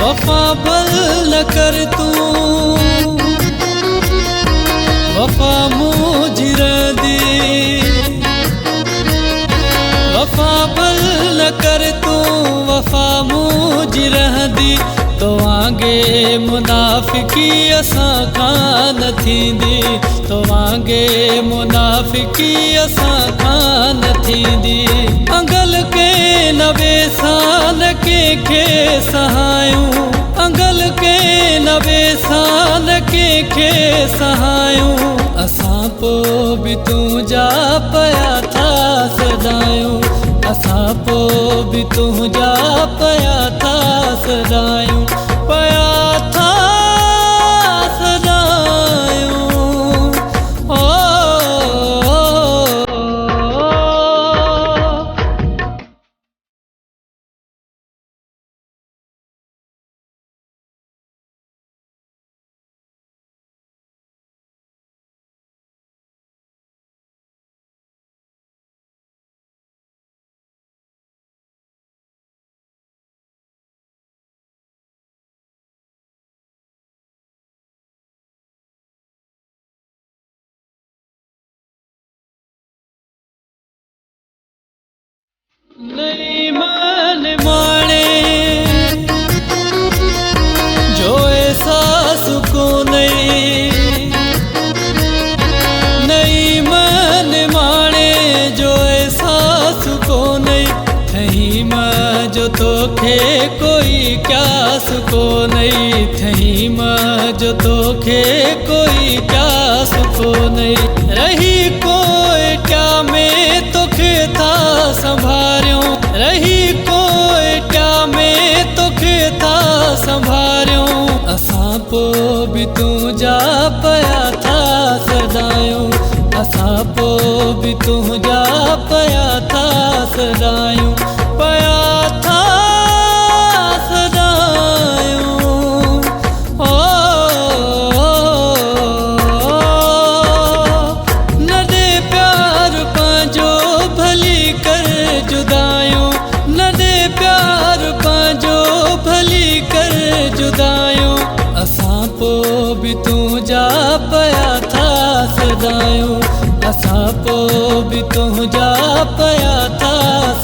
वफा भल न कर तू वफा मुझी रहंदी वफा भल न कर तू वफा मुझी रहंदी तो आगे मुनाफिकी असां खां न थींदी तो आगे मुनाफिकी असां खां न थींदी अंगल के न बेसान कंहिंखे सहायूं अंगल के न बेसान कंहिंखे सहायूं असां पोइ बि तुंहिंजा पिया था सदायूं असां पोइ बि तुंहिंजा पिया था सदायूं पिया था सदायूं ओ नहीं मान माणे जो एहसास को नहीं मान माणे जो एहसास को नहीं थही मां जो तोखे कोई क्यास को नहीं थही मां जो तोखे कोई क्यास को नहीं रही कोई क्या में तोखे था संभारियो रही कोई क्या में तोखे था संभारियो असां पोइ बि तुंहिंजा पिया था सदायूं असां पोइ बि तुंहिंजा पिया था सदायूं पिया था सदायूं ओ न दे प्यार पंहिंजो भली कर जुदायूं न दे प्यार पंहिंजो भली कर जुदायूं असां पोइ बि तुंहिंजा पिया था सदायूं असां पोइ बि तुंहिंजा पिया था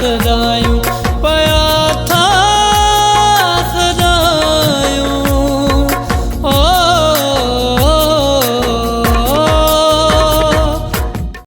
सदायूं